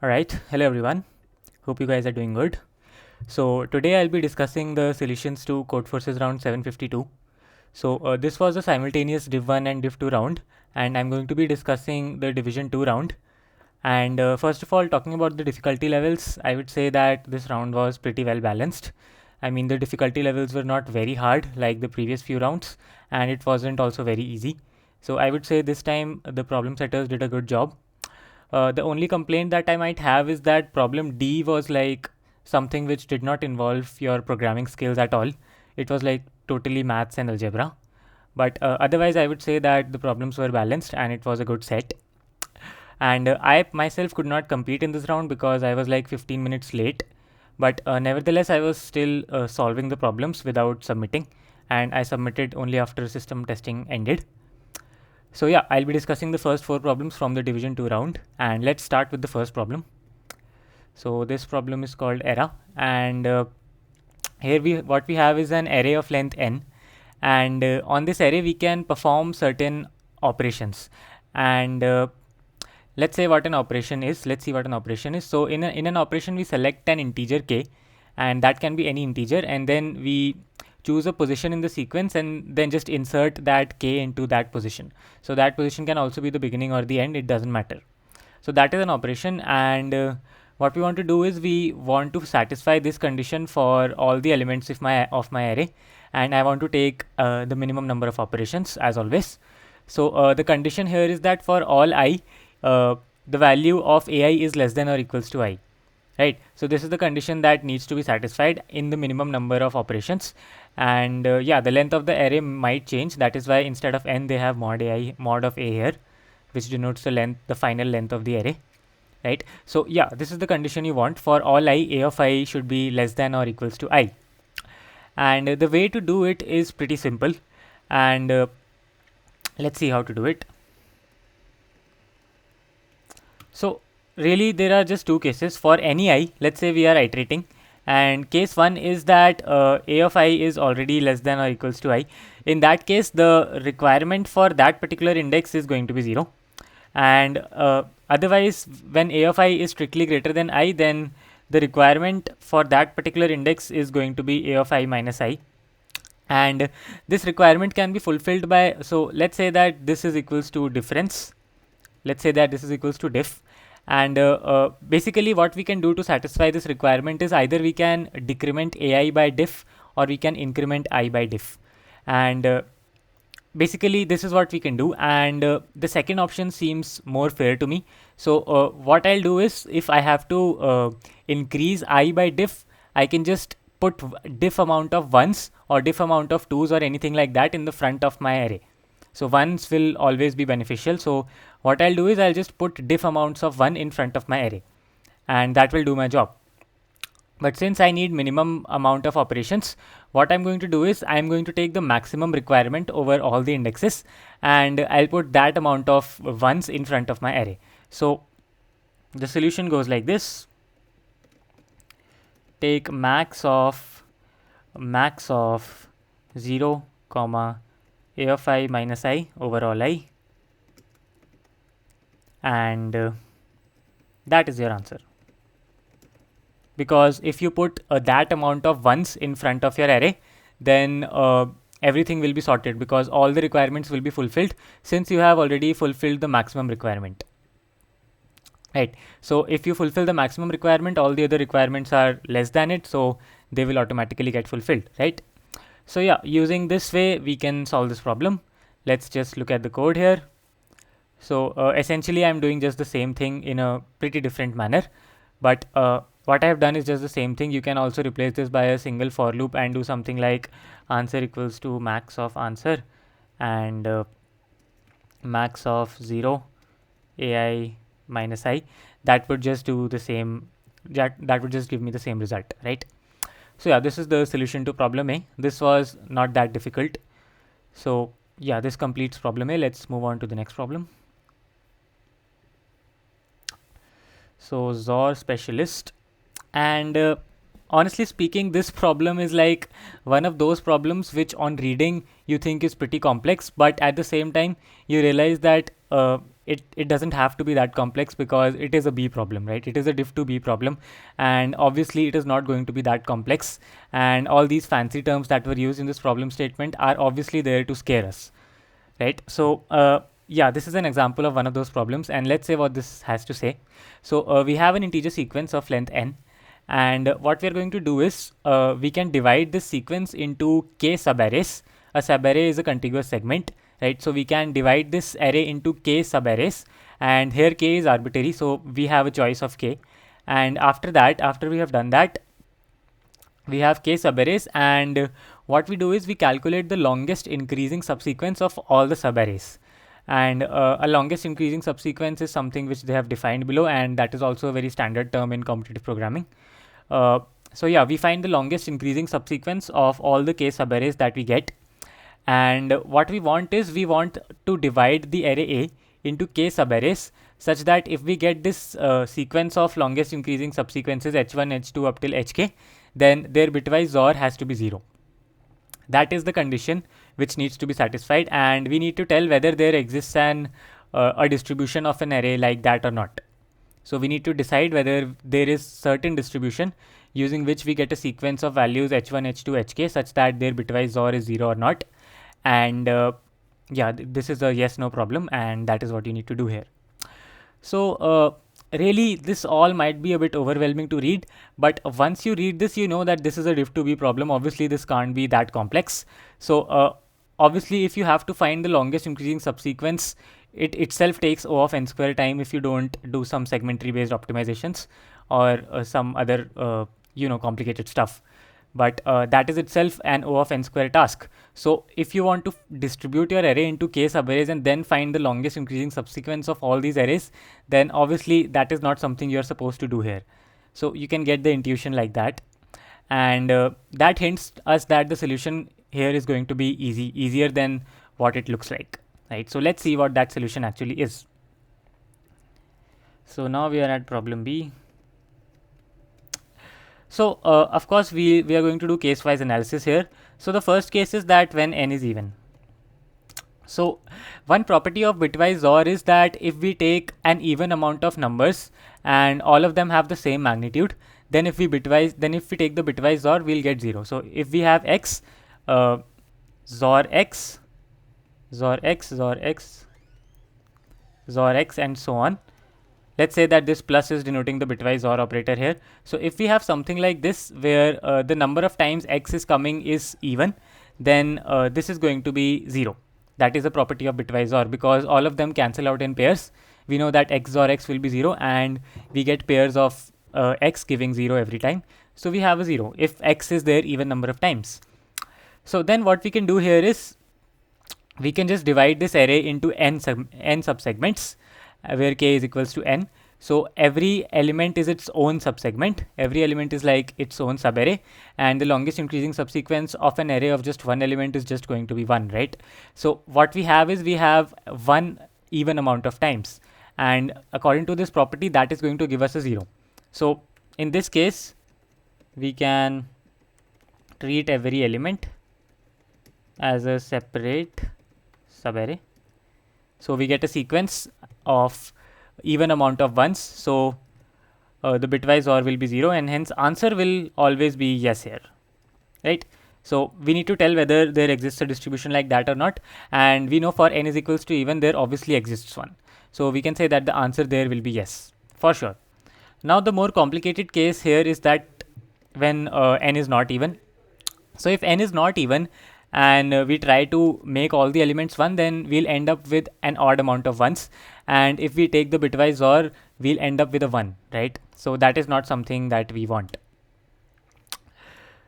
Alright, hello everyone. Hope you guys are doing good. So today I'll be discussing the solutions to Codeforces round 752. So this was a simultaneous Div 1 and Div 2 round, and I'm going to be discussing the Division 2 round. And first of all, talking about the difficulty levels, I would say that this round was pretty well balanced. I mean, the difficulty levels were not very hard like the previous few rounds, and it wasn't also very easy. So I would say this time the problem setters did a good job. The only complaint that I might have is that problem D was like something which did not involve your programming skills at all. It was like totally maths and algebra. But otherwise, I would say that the problems were balanced and it was a good set. And I myself could not compete in this round because I was like 15 minutes late. But nevertheless, I was still solving the problems without submitting. And I submitted only after system testing ended. So yeah, I'll be discussing the first 4 problems from the Division 2 round, and let's start with the first problem. So this problem is called era, and here what we have is an array of length n, and on this array we can perform certain operations. And let's say what an operation is. Let's see what an operation is. So in an operation we select an integer k, and that can be any integer, and then we choose a position in the sequence and then just insert that k into that position. So that position can also be the beginning or the end, it doesn't matter. So that is an operation, and what we want to do is we want to satisfy this condition for all the elements of my array, and I want to take the minimum number of operations as always. So the condition here is that for all I, the value of ai is less than or equals to I, right? So this is the condition that needs to be satisfied in the minimum number of operations. And yeah, the length of the array might change. That is why instead of n they have mod of a here, which denotes the final length of the array, right? So yeah, this is the condition you want. For all I, a of I should be less than or equals to I. And the way to do it is pretty simple, and let's see how to do it. So really there are just two cases for any I. Let's say we are iterating, and case 1 is that a of I is already less than or equals to I. In that case, the requirement for that particular index is going to be 0, and otherwise when a of I is strictly greater than I, then the requirement for that particular index is going to be a of I minus I. And this requirement can be fulfilled by, so let's say that this is equals to difference. Let's say that this is equals to diff, and basically what we can do to satisfy this requirement is either we can decrement ai by diff or we can increment I by diff. And basically this is what we can do, and the second option seems more fair to me. So what I'll do is, if I have to increase I by diff, I can just put diff amount of ones or diff amount of twos or anything like that in the front of my array. So ones will always be beneficial. So what I'll do is I'll just put diff amounts of 1 in front of my array, and that will do my job. But since I need minimum amount of operations, what I'm going to do is I'm going to take the maximum requirement over all the indexes, and I'll put that amount of ones in front of my array. So the solution goes like this. Take max of 0 comma a of I minus I over all I, and that is your answer. Because if you put that amount of ones in front of your array, then everything will be sorted because all the requirements will be fulfilled, since you have already fulfilled the maximum requirement, right? So if you fulfill the maximum requirement, all the other requirements are less than it, so they will automatically get fulfilled, right? So yeah, using this way we can solve this problem. Let's just look at the code here. So essentially I'm doing just the same thing in a pretty different manner, but what I have done is just the same thing. You can also replace this by a single for loop and do something like answer equals to max of answer and max of 0 ai minus I. That would just do the same, that would just give me the same result, right? So yeah, this is the solution to problem A. This was not that difficult. So yeah, this completes problem A. Let's move on to the next problem. So Zor specialist, and honestly speaking, this problem is like one of those problems which on reading you think is pretty complex, but at the same time you realize that it doesn't have to be that complex because it is a B problem, right? It is a diff to B problem, and obviously it is not going to be that complex, and all these fancy terms that were used in this problem statement are obviously there to scare us, right? So yeah, this is an example of one of those problems, and let's say what this has to say. So we have an integer sequence of length n, and what we are going to do is we can divide this sequence into k subarrays. A subarray is a contiguous segment, right? So we can divide this array into k subarrays, and here k is arbitrary, so we have a choice of k. And after that, after we have done that, we have k subarrays, and what we do is we calculate the longest increasing subsequence of all the subarrays. And a longest increasing subsequence is something which they have defined below, and that is also a very standard term in competitive programming. So yeah, we find the longest increasing subsequence of all the k subarrays that we get, and what we want is we want to divide the array A into k subarrays such that if we get this sequence of longest increasing subsequences h1, h2 up till hk, then their bitwise XOR has to be 0. That is the condition which needs to be satisfied, and we need to tell whether there exists a distribution of an array like that or not. So we need to decide whether there is certain distribution using which we get a sequence of values h1, h2, hk such that their bitwise XOR is 0 or not. And yeah, this is a yes no problem, and that is what you need to do here. So really this all might be a bit overwhelming to read, but once you read this, you know that this is a diff to B problem. Obviously this can't be that complex. So obviously if you have to find the longest increasing subsequence, it itself takes O of n square time if you don't do some segment tree based optimizations or some other complicated stuff. But that is itself an O of n square task. So if you want to distribute your array into k subarrays and then find the longest increasing subsequence of all these arrays, then obviously that is not something you're supposed to do here. So you can get the intuition like that, and that hints us that the solution here is going to be easier than what it looks like, right? So let's see what that solution actually is. So now we are at problem B. So of course we are going to do case wise analysis here. So the first case is that when n is even. So one property of bitwise XOR is that if we take an even amount of numbers and all of them have the same magnitude, then if we take the bitwise XOR, we'll get 0. So if we have x, XOR x, XOR x, XOR x, XOR x, and so on. Let's say that this plus is denoting the bitwise XOR operator here. So if we have something like this where the number of times x is coming is even, then this is going to be 0. That is a property of bitwise XOR because all of them cancel out in pairs. We know that x XOR x will be 0, and we get pairs of x giving 0 every time. So we have a 0 if x is there even number of times. So then what we can do here is we can just divide this array into n subsegments where k is equals to n. So every element is its own subsegment. Every element is like its own subarray, and the longest increasing subsequence of an array of just one element is just going to be 1, right? So what we have is we have one even amount of times, and according to this property, that is going to give us a 0. So in this case, we can treat every element as a separate subarray. So we get a sequence of even amount of ones. So the bitwise XOR will be 0, and hence answer will always be yes here, right? So we need to tell whether there exists a distribution like that or not, and we know for n is equals to even, there obviously exists one. So we can say that the answer there will be yes for sure. Now the more complicated case here is that when n is not even. So if n is not even and we try to make all the elements 1, then we'll end up with an odd amount of ones, and if we take the bitwise XOR, we'll end up with a 1, right? So that is not something that we want.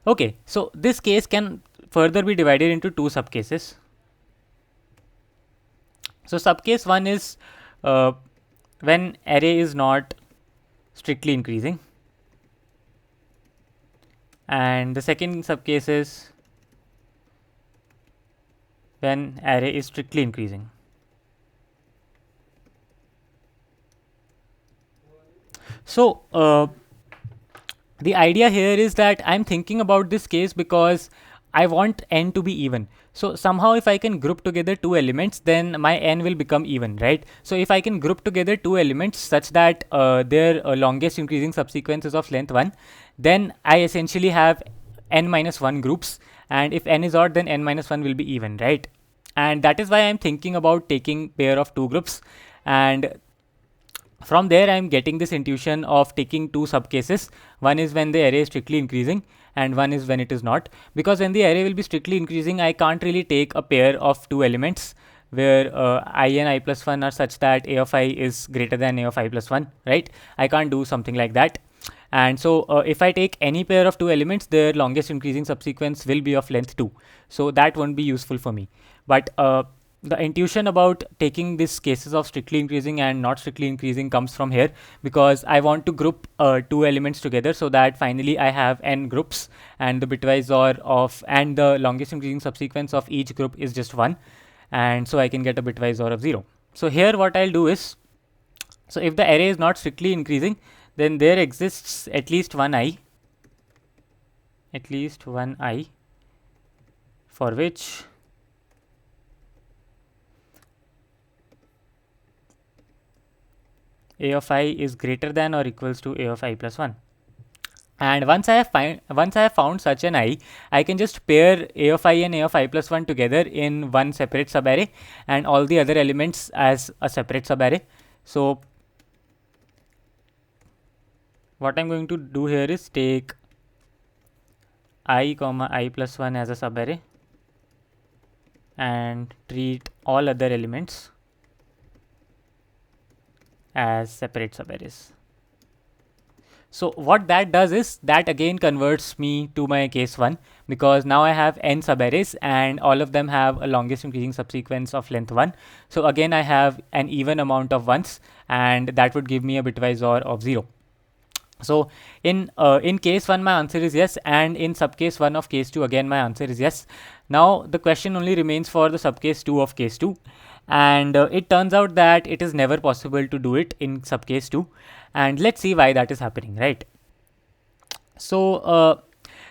Okay, so this case can further be divided into two subcases. So subcase 1 is when array is not strictly increasing, and the second subcase is when array is strictly increasing. So the idea here is that I'm thinking about this case because I want n to be even. So somehow if I can group together two elements, then my n will become even, right? So if I can group together two elements such that their longest increasing subsequence is of length 1, then I essentially have n minus 1 groups, and if n is odd, then n minus 1 will be even, right? And that is why I'm thinking about taking pair of two groups, and from there I'm getting this intuition of taking two subcases. One is when the array is strictly increasing, and one is when it is not, because when the array will be strictly increasing, I can't really take a pair of two elements where I and I plus 1 are such that a of I is greater than a of I plus 1, right? I can't do something like that. And so if I take any pair of two elements, their longest increasing subsequence will be of length 2, so that won't be useful for me. But the intuition about taking these cases of strictly increasing and not strictly increasing comes from here, because I want to group two elements together so that finally I have n groups, and the bitwise OR of and the longest increasing subsequence of each group is just 1, and so I can get a bitwise OR of 0. So here what I'll do is, so if the array is not strictly increasing, then there exists at least one I for which a of I is greater than or equals to a of I plus 1. And once I have found such an I can just pair a of I and a of I plus 1 together in one separate subarray, and all the other elements as a separate subarray. So what I'm going to do here is take I comma I plus 1 as a subarray and treat all other elements as separate subarrays. So what that does is that again converts me to my case 1, because now I have n subarrays and all of them have a longest increasing subsequence of length 1. So again I have an even amount of ones, and that would give me a bitwise OR of 0. So in case 1 my answer is yes, and in subcase 1 of case 2 again my answer is yes. Now the question only remains for the subcase 2 of case 2, and it turns out that it is never possible to do it in subcase 2, and let's see why that is happening, right? So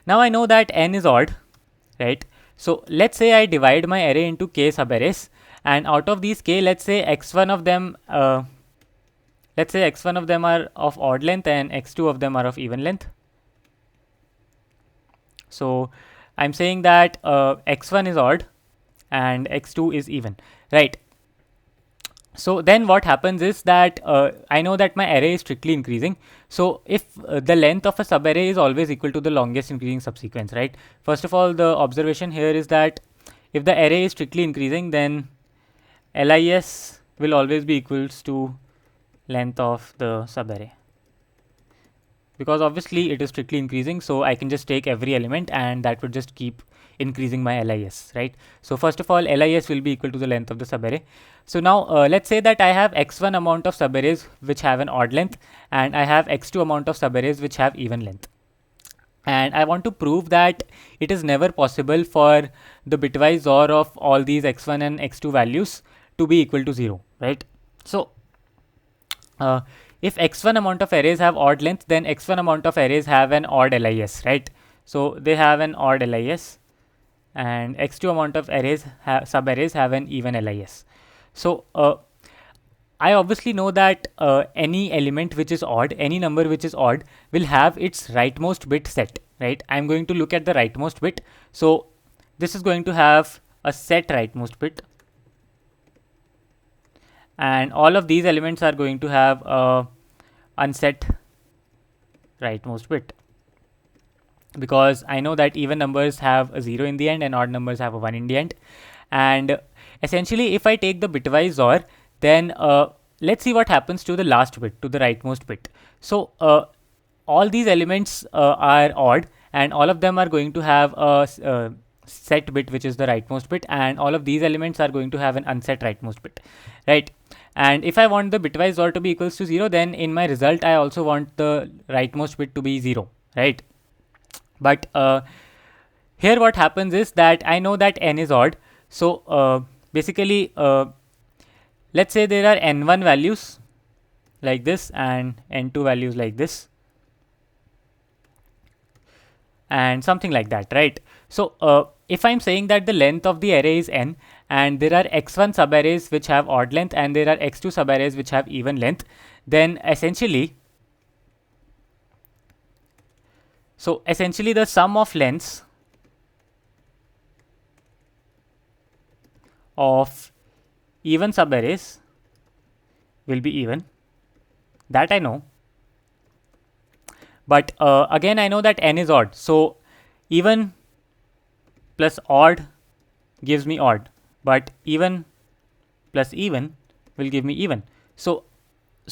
now I know that n is odd, right? So let's say I divide my array into k subarrays, and out of these k, let's say x1 of them are of odd length and x2 of them are of even length. So I'm saying that x1 is odd and x2 is even, right? So then what happens is that I know that my array is strictly increasing. So if the length of a subarray is always equal to the longest increasing subsequence, right? First of all, the observation here is that if the array is strictly increasing, then LIS will always be equals to length of the subarray, because obviously it is strictly increasing, so I can just take every element and that would just keep increasing my LIS, right? So first of all, LIS will be equal to the length of the subarray. So now let's say that I have x1 amount of subarrays which have an odd length, and I have x2 amount of subarrays which have even length, and I want to prove that it is never possible for the bitwise OR of all these x1 and x2 values to be equal to 0, right? So if x1 amount of arrays have odd length, then x1 amount of arrays have an odd LIS, right? So they have an odd LIS, and x2 amount of arrays subarrays have an even LIS. So I obviously know that any element which is odd, any number which is odd, will have its rightmost bit set, right? I'm going to look at the rightmost bit. So this is going to have a set rightmost bit, and all of these elements are going to have a unset rightmost bit, because I know that even numbers have a 0 in the end and odd numbers have a 1 in the end. And essentially if I take the bitwise OR, then let's see what happens to the last bit, to the rightmost bit. So all these elements are odd, and all of them are going to have a set bit which is the rightmost bit, and all of these elements are going to have an unset rightmost bit, right? And if I want the bitwise OR to be equals to 0, then in my result I also want the rightmost bit to be 0, right? But here what happens is that I know that n is odd. So basically let's say there are n1 values like this and n2 values like this, and something like that, right? So if I'm saying that the length of the array is n and there are x1 subarrays which have odd length and there are x2 subarrays which have even length, then essentially the sum of lengths of even subarrays will be even. That I know. But again, I know that n is odd. So even plus odd gives me odd. But even plus even will give me even. So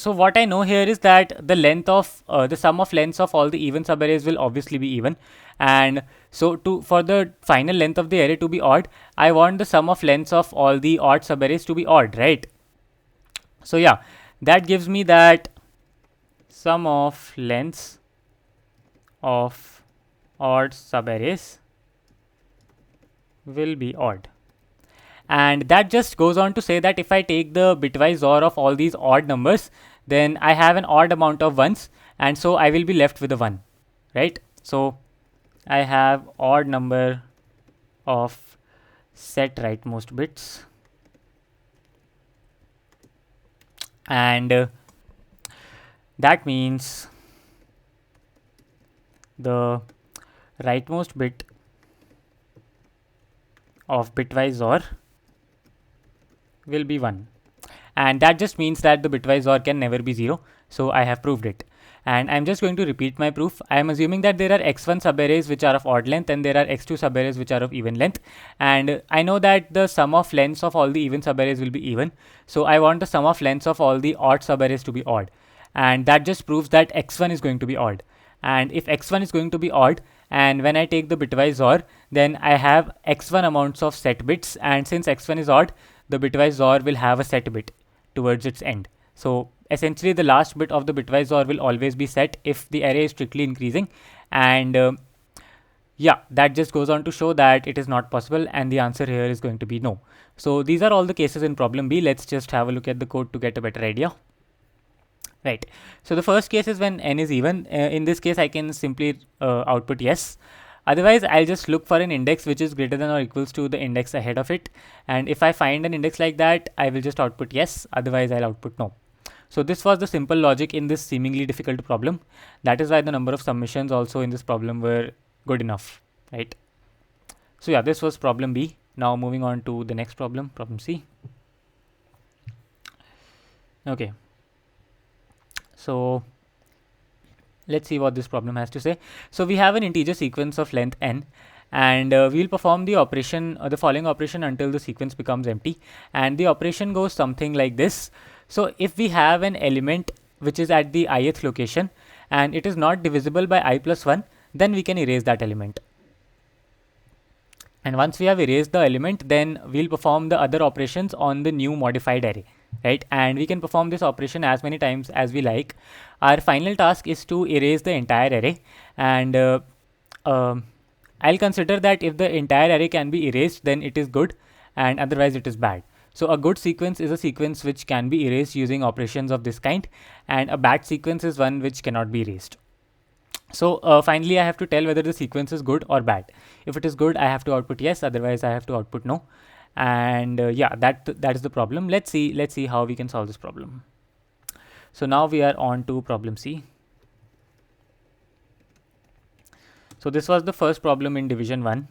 what I know here is that the length of the sum of lengths of all the even subarrays will obviously be even, and so for the final length of the array to be odd, I want the sum of lengths of all the odd subarrays to be odd, right? So yeah, that gives me that sum of lengths of odd subarrays will be odd. And that just goes on to say that if I take the bitwise OR of all these odd numbers, then I have an odd amount of ones, and so I will be left with a 1, right? So I have odd number of set rightmost bits, and that means the rightmost bit of bitwise OR will be 1, and that just means that the bitwise OR can never be 0. So I have proved it, and I'm just going to repeat my proof. I am assuming that there are x1 subarrays which are of odd length and there are x2 subarrays which are of even length, and I know that the sum of lengths of all the even subarrays will be even, so I want the sum of lengths of all the odd subarrays to be odd, and that just proves that x1 is going to be odd. And if x1 is going to be odd, and when I take the bitwise OR, then I have x1 amounts of set bits, and since x1 is odd, the bitwise OR will have a set bit towards its end. So essentially the last bit of the bitwise OR will always be set if the array is strictly increasing, and yeah, that just goes on to show that it is not possible, and the answer here is going to be no. So these are all the cases in problem B. Let's just have a look at the code to get a better idea. Right. So the first case is when n is even. In this case, I can simply output yes. Otherwise, I'll just look for an index which is greater than or equals to the index ahead of it. And if I find an index like that, I will just output yes. Otherwise, I'll output no. So this was the simple logic in this seemingly difficult problem. That is why the number of submissions also in this problem were good enough, right? So yeah, this was problem B. Now moving on to the next problem, problem C. Okay. So let's see what this problem has to say. So we have an integer sequence of length n, and we'll perform the operation, the following operation until the sequence becomes empty, and the operation goes something like this. So if we have an element which is at the ith location and it is not divisible by I plus 1, then we can erase that element. And once we have erased the element, then we'll perform the other operations on the new modified array, right? And we can perform this operation as many times as we like. Our final task is to erase the entire array, and I'll consider that if the entire array can be erased, then it is good, and otherwise it is bad. So a good sequence is a sequence which can be erased using operations of this kind, and a bad sequence is one which cannot be erased. So finally, I have to tell whether the sequence is good or bad. If it is good, I have to output yes. Otherwise, I have to output no. And yeah, that is the problem. Let's see how we can solve this problem. So now we are on to problem C. So this was the first problem in division 1,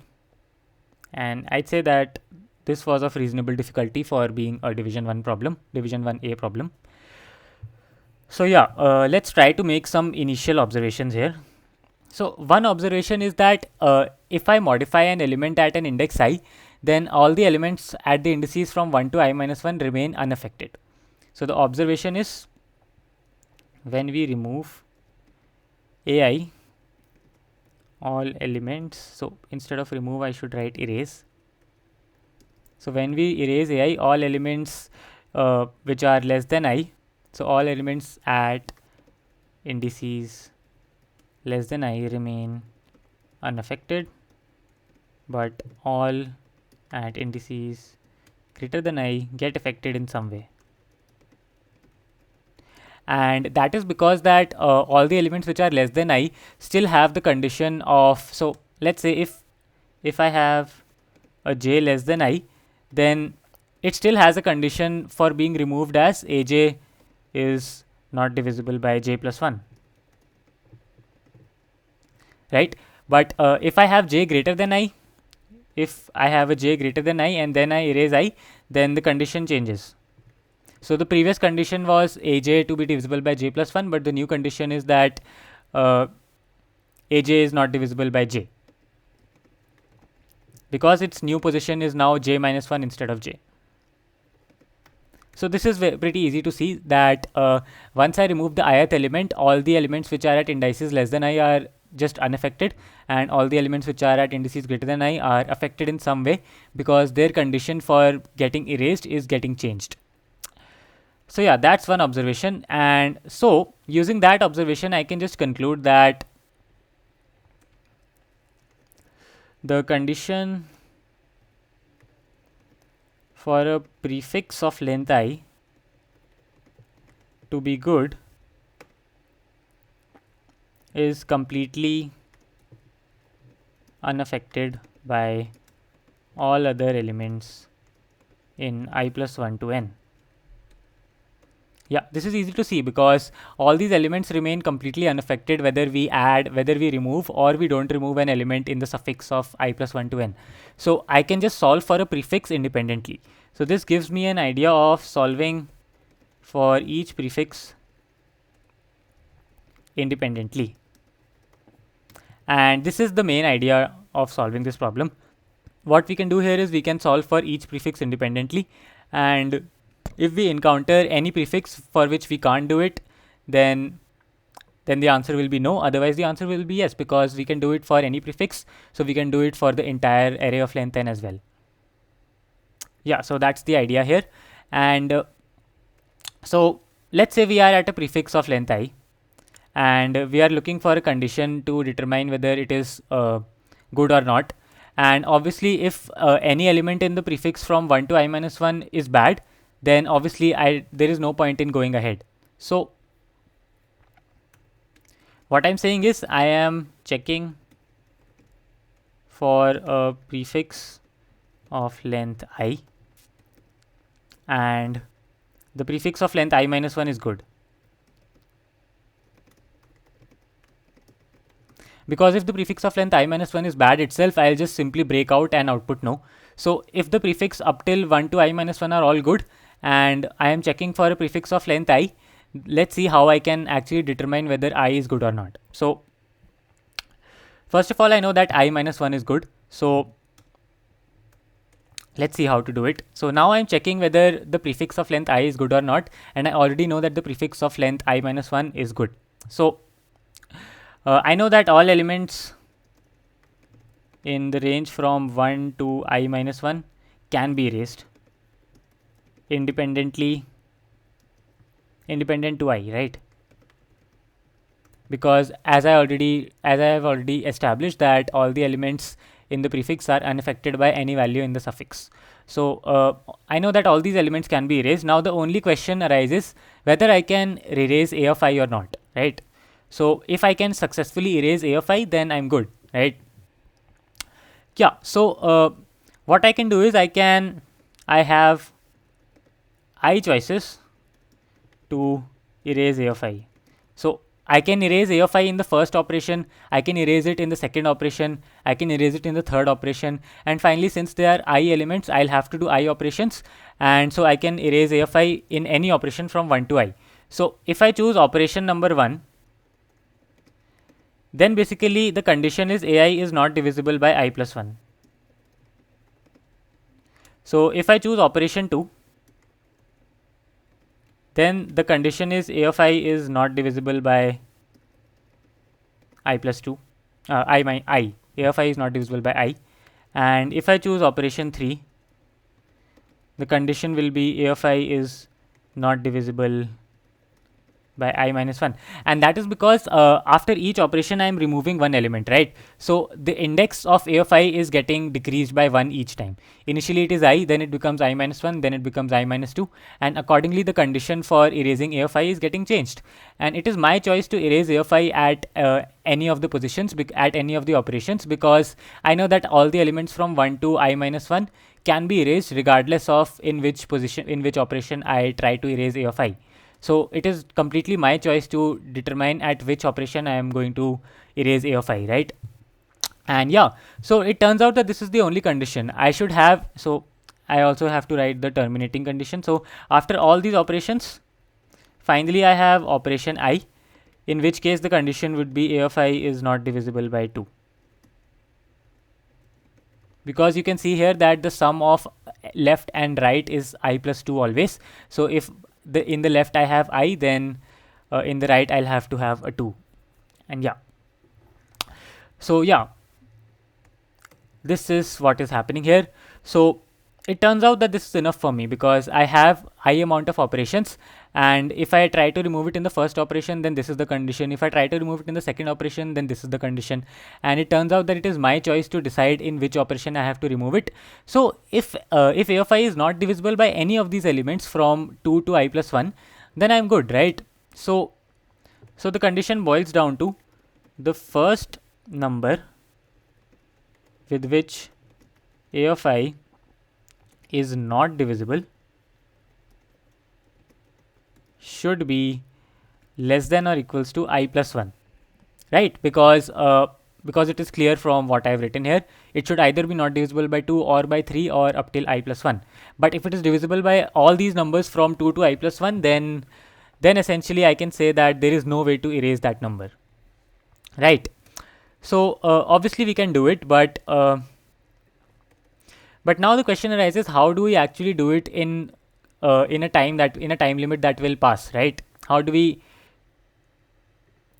and I'd say that this was of reasonable difficulty for being a division 1 problem, division 1A problem. So yeah, let's try to make some initial observations here. So one observation is that if I modify an element at an index I, then all the elements at the indices from 1 to I minus 1 remain unaffected. So the observation is when we remove AI, all elements, so instead of remove I should write erase. So when we erase AI, all elements which are less than I, so all elements at indices less than I remain unaffected, but all at indices greater than I get affected in some way. and that is because that all the elements which are less than I still have the condition of, so let's say if I have a j less than I, then it still has a condition for being removed as aj is not divisible by j plus 1, right? But if I have j greater than I, if I have a j greater than I and then I erase I, then the condition changes. So the previous condition was aj to be divisible by j plus 1, but the new condition is that aj is not divisible by j, because its new position is now j minus 1 instead of j. So this is pretty easy to see that once I remove the ith element, all the elements which are at indices less than I are just unaffected, and all the elements which are at indices greater than I are affected in some way, because their condition for getting erased is getting changed. So yeah, that's one observation, and so using that observation I can just conclude that the condition for a prefix of length I to be good is completely unaffected by all other elements in I plus 1 to n. Yeah, this is easy to see because all these elements remain completely unaffected whether we add, whether we remove, or we don't remove an element in the suffix of I plus 1 to n. So I can just solve for a prefix independently. So this gives me an idea of solving for each prefix independently. And this is the main idea of solving this problem. What we can do here is we can solve for each prefix independently, and if we encounter any prefix for which we can't do it, then the answer will be no. Otherwise the answer will be yes, because we can do it for any prefix, so we can do it for the entire array of length n as well. Yeah, so that's the idea here. And so let's say we are at a prefix of length I, and we are looking for a condition to determine whether it is good or not. And obviously if any element in the prefix from 1 to I minus 1 is bad, then obviously there is no point in going ahead. So what I'm saying is I am checking for a prefix of length I, and the prefix of length I minus 1 is good. Because if the prefix of length I minus 1 is bad itself, I'll just simply break out and output no. So if the prefix up till 1 to I minus 1 are all good, and I am checking for a prefix of length I, let's see how I can actually determine whether I is good or not. So first of all, I know that I minus 1 is good. So let's see how to do it. So now I'm checking whether the prefix of length I is good or not, and I already know that the prefix of length I minus 1 is good. So I know that all elements in the range from 1 to I minus 1 can be erased independent to I, right? Because as I have already established that all the elements in the prefix are unaffected by any value in the suffix. So I know that all these elements can be erased. Now the only question arises whether I can erase a of I or not, right? So if I can successfully erase a of I, then I'm good, right? Yeah, so what I can do is I have I choices to erase a of I. So I can erase a of I in the first operation, I can erase it in the second operation, I can erase it in the third operation, and finally since they are I elements, I'll have to do I operations, and so I can erase a of I in any operation from 1 to I. So if I choose operation number 1, then basically the condition is ai is not divisible by I plus 1. So if I choose operation 2, then the condition is a of I is not divisible by I plus 2. A of I is not divisible by I. And if I choose operation 3, the condition will be a of I is not divisible by I minus 1, and that is because after each operation I am removing one element, right? So the index of a of I is getting decreased by 1 each time. Initially it is I, then it becomes I minus 1, then it becomes I minus 2, and accordingly the condition for erasing a of I is getting changed, and it is my choice to erase a of I at any of the positions, at any of the operations, because I know that all the elements from 1 to I minus 1 can be erased regardless of in which position, in which operation I try to erase a of I. So it is completely my choice to determine at which operation I am going to erase a of I, right? And yeah, so it turns out that this is the only condition I should have. So I also have to write the terminating condition. So after all these operations, finally I have operation I, in which case the condition would be a of I is not divisible by 2. Because you can see here that the sum of left and right is I plus 2 always. So if in the left I have I, then in the right I'll have to have a 2. And yeah, so yeah, this is what is happening here. So it turns out that this is enough for me because I have I amount of operations, and if I try to remove it in the first operation, then this is the condition. If I try to remove it in the second operation, then this is the condition. And it turns out that it is my choice to decide in which operation I have to remove it. So if a of I is not divisible by any of these elements from 2 to I plus 1, then I'm good, right? So the condition boils down to the first number with which a of I is not divisible should be less than or equals to I plus 1, right? Because it is clear from what I have written here, it should either be not divisible by 2 or by 3 or up till I plus 1. But if it is divisible by all these numbers from 2 to I plus 1, then essentially I can say that there is no way to erase that number, right? So obviously we can do it, but now the question arises: how do we actually do it in a time limit that will pass, right? How do we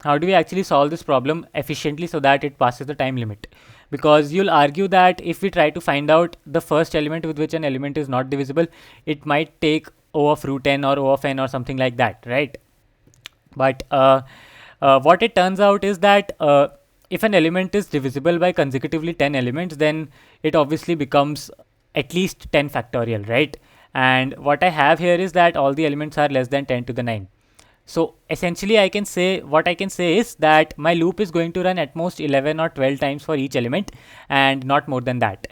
actually solve this problem efficiently so that it passes the time limit? Because you'll argue that if we try to find out the first element with which an element is not divisible, it might take O of root n or O of n or something like that, right? But what it turns out is that if an element is divisible by consecutively 10 elements, then it obviously becomes at least 10 factorial, right? And what I have here is that all the elements are less than 10 to the 9. So essentially I can say is that my loop is going to run at most 11 or 12 times for each element and not more than that.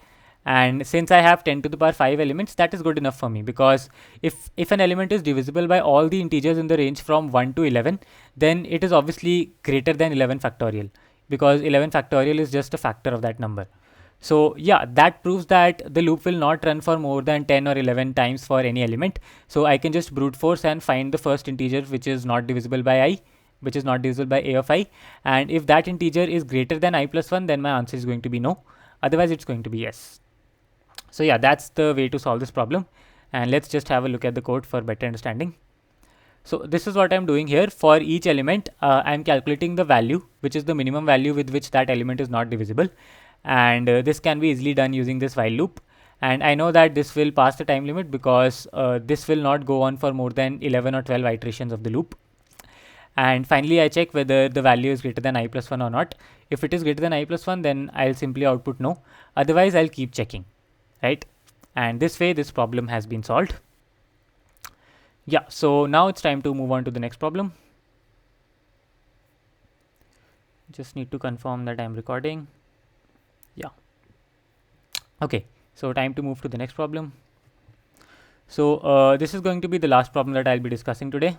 And since I have 10 to the power 5 elements, that is good enough for me, because if an element is divisible by all the integers in the range from 1 to 11, then it is obviously greater than 11 factorial, because 11 factorial is just a factor of that number. So yeah, that proves that the loop will not run for more than 10 or 11 times for any element. So I can just brute force and find the first integer which is not divisible by I, which is not divisible by a of I. And if that integer is greater than I plus 1, then my answer is going to be no. Otherwise it's going to be yes. So yeah, that's the way to solve this problem. And let's just have a look at the code for better understanding. So this is what I'm doing here. For each element, I'm calculating the value, which is the minimum value with which that element is not divisible. And this can be easily done using this while loop. And I know that this will pass the time limit because this will not go on for more than 11 or 12 iterations of the loop. And finally, I check whether the value is greater than I plus 1 or not. If it is greater than I plus 1, then I'll simply output no. Otherwise, I'll keep checking, right? And this way, this problem has been solved. Yeah, so now it's time to move on to the next problem. Just need to confirm that I'm recording. Yeah. Okay, so time to move to the next problem. So this is going to be the last problem that I'll be discussing today.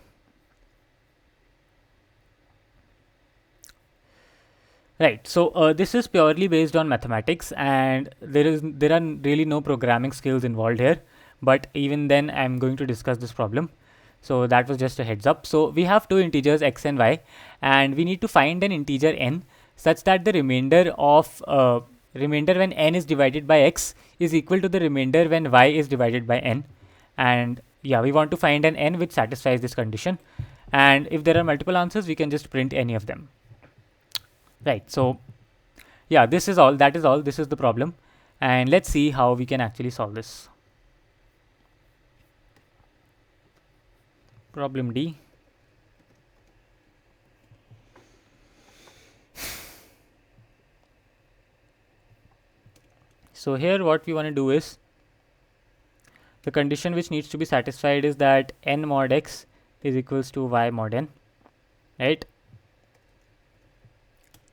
Right, so this is purely based on mathematics, and there are really no programming skills involved here. But even then, I'm going to discuss this problem. So that was just a heads up. So we have two integers x and y, and we need to find an integer n such that the remainder when n is divided by x is equal to the remainder when y is divided by n. And yeah, we want to find an n which satisfies this condition. And if there are multiple answers, we can just print any of them. Right, so yeah, that is all. This is the problem. And let's see how we can actually solve this. Problem D. So here what we want to do is, the condition which needs to be satisfied is that n mod x is equals to y mod n, right?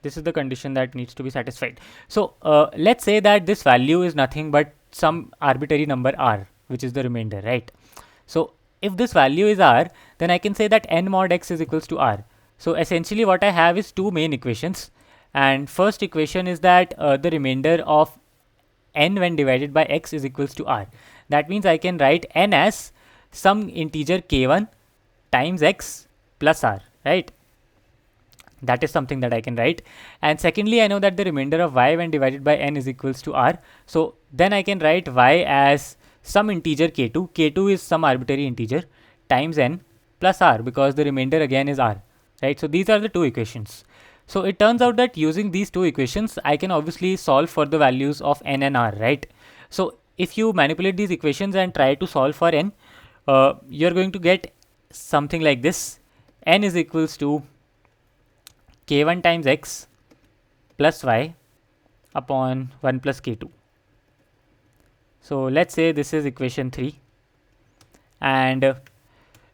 This is the condition that needs to be satisfied. So let's say that this value is nothing but some arbitrary number r, which is the remainder, right? So if this value is r, then I can say that n mod x is equals to r. So essentially what I have is two main equations, and first equation is that the remainder of n when divided by x is equals to r. That means I can write n as some integer k1 times x plus r, right? That is something that I can write. And secondly, I know that the remainder of y when divided by n is equals to r. So then I can write y as some integer k2. K2 is some arbitrary integer times n plus r, because the remainder again is r, right? So these are the two equations. So it turns out that using these two equations, I can obviously solve for the values of n and r, right? So if you manipulate these equations and try to solve for n, you're going to get something like this. N is equals to k1 times x plus y upon 1 plus k2. So let's say this is equation 3, and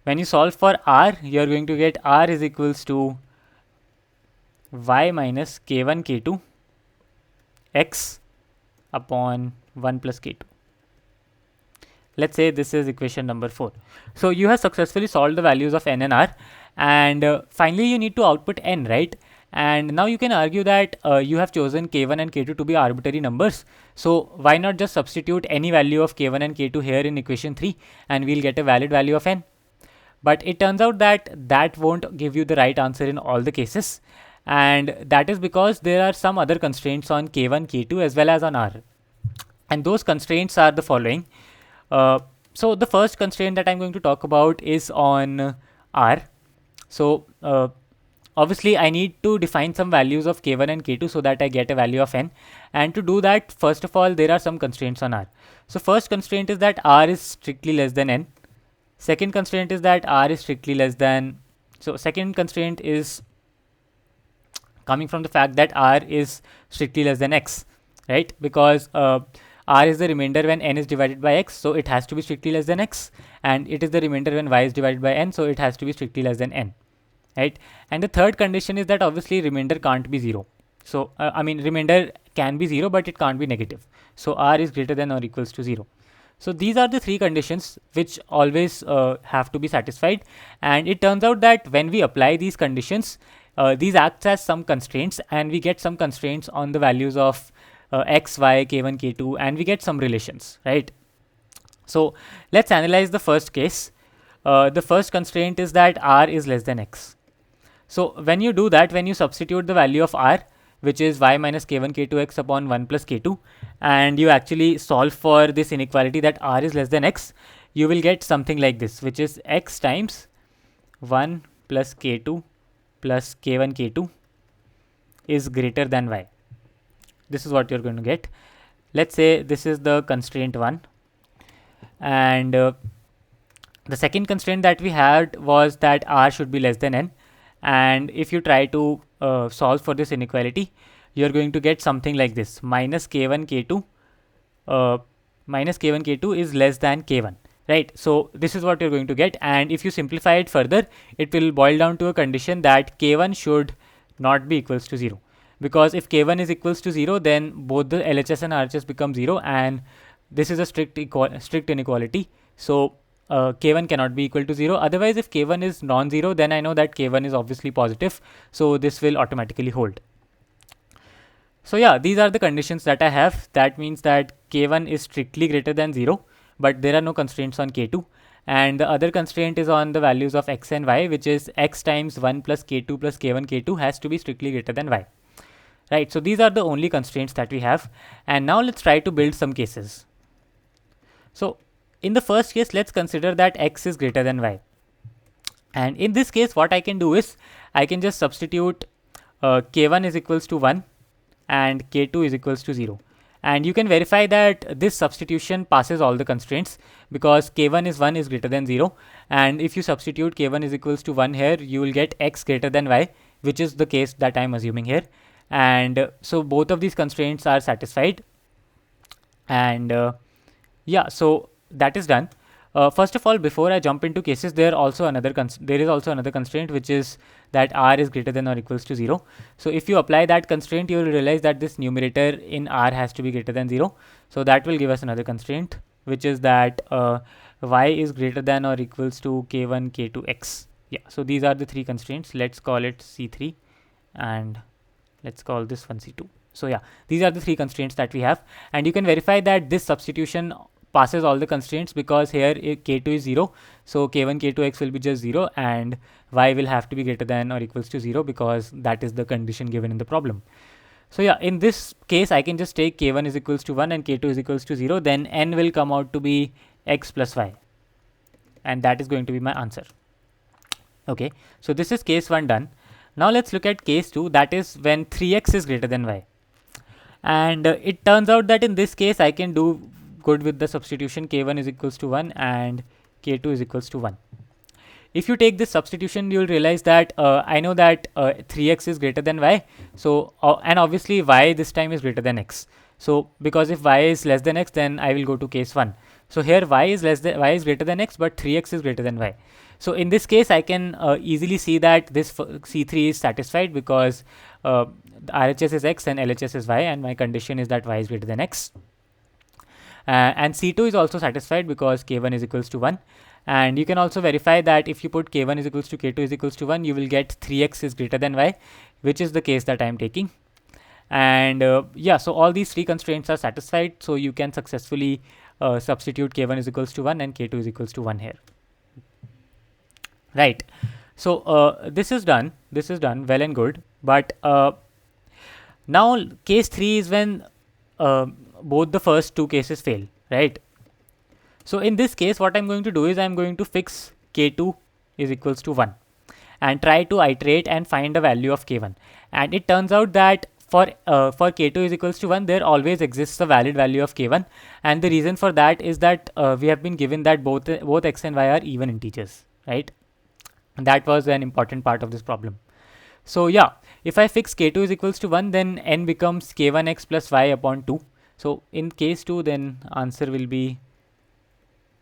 when you solve for r, you're going to get r is equals to y minus k1 k2 x upon 1 plus k2. Let's say this is equation number 4. So you have successfully solved the values of n and r, and finally you need to output n, right? And now you can argue that you have chosen k1 and k2 to be arbitrary numbers, so why not just substitute any value of k1 and k2 here in equation 3, and we'll get a valid value of n. But it turns out that that won't give you the right answer in all the cases, and that is because there are some other constraints on k1, k2 as well as on r, and those constraints are the following. So the first constraint that I'm going to talk about is on r. So obviously I need to define some values of k1 and k2 so that I get a value of n, and to do that, first of all, there are some constraints on r. So first constraint is that r is strictly less than n. Second constraint is that r is strictly less than, so second constraint is coming from the fact that r is strictly less than x, right? Because r is the remainder when n is divided by x, so it has to be strictly less than x, and it is the remainder when y is divided by n, so it has to be strictly less than n, right? And the third condition is that obviously remainder can't be 0. So I mean, remainder can be 0, but it can't be negative. So r is greater than or equals to 0. So these are the three conditions which always have to be satisfied, and it turns out that when we apply these conditions, these act as some constraints, and we get some constraints on the values of x, y, k1, k2, and we get some relations, right? So let's analyze the first case. The first constraint is that r is less than x. So when you do that, when you substitute the value of r, which is y minus k1 k2 x upon 1 plus k2, and you actually solve for this inequality that r is less than x, you will get something like this, which is x times 1 plus k2 plus k1 k2 is greater than y. This is what you're going to get. Let's say this is the constraint 1, and the second constraint that we had was that r should be less than n, and if you try to solve for this inequality, you're going to get something like this: minus k1 k2 is less than k1, right? So this is what you're going to get, and if you simplify it further, it will boil down to a condition that k1 should not be equals to 0, because if k1 is equals to 0, then both the LHS and RHS become 0, and this is a strict inequality. So k1 cannot be equal to 0. Otherwise, if k1 is non-zero, then I know that k1 is obviously positive, so this will automatically hold. So yeah, these are the conditions that I have. That means that k1 is strictly greater than 0, but there are no constraints on k2. And the other constraint is on the values of x and y, which is x times 1 plus k2 plus k1 k2 has to be strictly greater than y. Right, so these are the only constraints that we have. And now let's try to build some cases. So in the first case, let's consider that x is greater than y. And in this case, what I can do is I can just substitute k1 is equals to 1 and k2 is equals to 0. And you can verify that this substitution passes all the constraints, because k1 is 1 is greater than 0. And if you substitute k1 is equals to 1 here, you will get x greater than y, which is the case that I'm assuming here. And so both of these constraints are satisfied. And yeah, so that is done. First of all, before I jump into cases, there is also another constraint, which is that r is greater than or equals to 0. So if you apply that constraint, you will realize that this numerator in r has to be greater than 0. So that will give us another constraint, which is that y is greater than or equals to k1 k2 x. Yeah, so these are the three constraints. Let's call it c3 and let's call this one c2. So yeah, these are the three constraints that we have, and you can verify that this substitution passes all the constraints, because here k2 is 0, so k1 k2 x will be just 0, and y will have to be greater than or equals to 0, because that is the condition given in the problem. So yeah, in this case I can just take k1 is equals to 1 and k2 is equals to 0, then n will come out to be x plus y, and that is going to be my answer. Okay, so this is case 1 done. Now let's look at case 2, that is when 3x is greater than y. And it turns out that in this case I can do good with the substitution k1 is equals to 1 and k2 is equals to 1. If you take this substitution, you will realize that I know that 3x is greater than y, so and obviously y this time is greater than x. So because if y is less than x, then I will go to case 1. So here y is greater than x, but 3x is greater than y. So in this case I can easily see that this c3 is satisfied, because RHS is x and LHS is y, and my condition is that y is greater than x. And c2 is also satisfied because k1 is equals to 1. And you can also verify that if you put k1 is equals to k2 is equals to 1, you will get 3x is greater than y, which is the case that I am taking. And yeah, so all these three constraints are satisfied, so you can successfully substitute k1 is equals to 1 and k2 is equals to 1 here. Right. So this is done well and good, but now case 3 is when both the first two cases fail, right? So in this case, what I'm going to do is I'm going to fix k2 is equals to 1 and try to iterate and find a value of k1. And it turns out that for k2 is equals to 1, there always exists a valid value of k1. And the reason for that is that we have been given that both x and y are even integers, right? And that was an important part of this problem. So yeah, if I fix k2 is equals to 1, then n becomes k1x plus y upon 2. So in case 2, then answer will be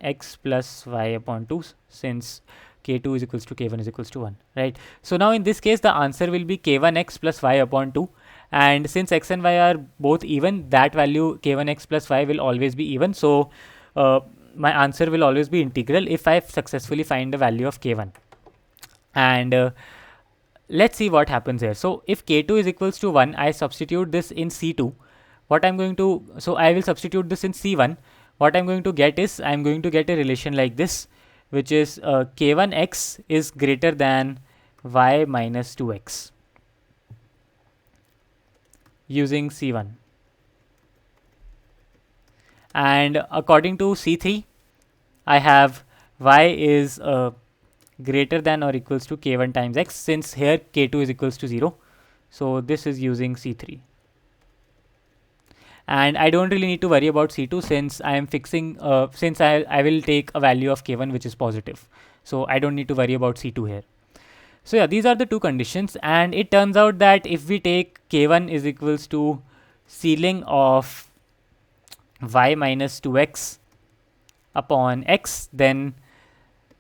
x plus y upon 2, since k2 is equals to k1 is equals to 1, right? So now in this case the answer will be k1x plus y upon 2, and since x and y are both even, that value k1x plus y will always be even. So my answer will always be integral if I successfully find the value of k1. And let's see what happens here. So if k2 is equals to 1, I substitute this in c2. So I will substitute this in c1. What I'm going to get is I'm going to get a relation like this, which is k1x is greater than y minus 2x using c1. And according to c3, I have y is greater than or equals to k1 times x, since here k2 is equals to 0. So this is using c3. And I don't really need to worry about c2, since I am fixing since I will take a value of k1 which is positive, so I don't need to worry about c2 here. So yeah, these are the two conditions, and it turns out that if we take k1 is equals to ceiling of y minus 2x upon x, then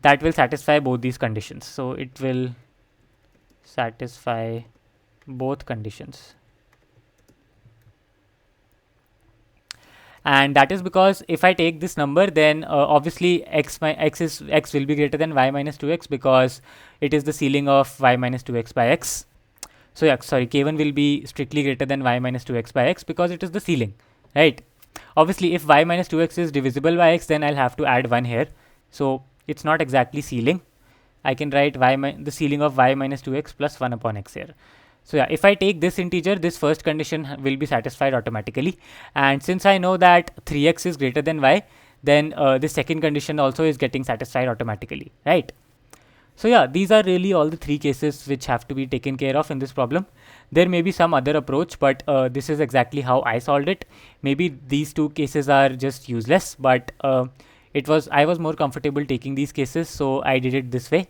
that will satisfy both these conditions. So it will satisfy both conditions. And that is because if I take this number, then obviously x will be greater than y minus 2x, because it is the ceiling of y minus 2x by x. So yeah, sorry, k1 will be strictly greater than y minus 2x by x, because it is the ceiling, right? Obviously, if y minus 2x is divisible by x, then I'll have to add 1 here. So it's not exactly ceiling. I can write the ceiling of y minus 2x plus 1 upon x here. So yeah, if I take this integer, this first condition will be satisfied automatically. And since I know that 3x is greater than y, then the second condition also is getting satisfied automatically, right? So yeah, these are really all the three cases which have to be taken care of in this problem. There may be some other approach, but this is exactly how I solved it. Maybe these two cases are just useless, but I was more comfortable taking these cases, so I did it this way.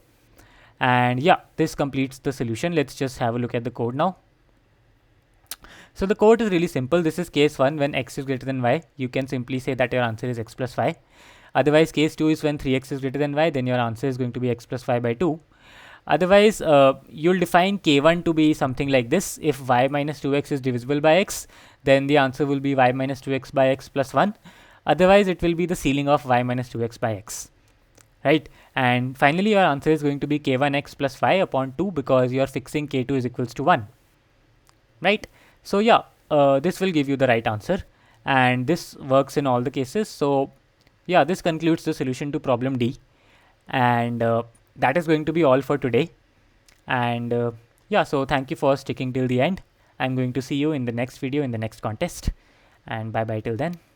And yeah, this completes the solution. Let's just have a look at the code now. So the code is really simple. This is case 1, when x is greater than y. You can simply say that your answer is x plus y. Otherwise, case 2 is when 3x is greater than y, then your answer is going to be x plus y by 2. Otherwise, you'll define k1 to be something like this. If y minus 2x is divisible by x, then the answer will be y minus 2x by x plus 1. Otherwise, it will be the ceiling of y minus 2x by x. Right? And finally, your answer is going to be k1x plus y upon 2, because you are fixing k2 is equals to 1. Right? So yeah, this will give you the right answer, and this works in all the cases. So yeah, this concludes the solution to problem D, and that is going to be all for today. And yeah, so thank you for sticking till the end. I'm going to see you in the next video, in the next contest, and bye bye till then.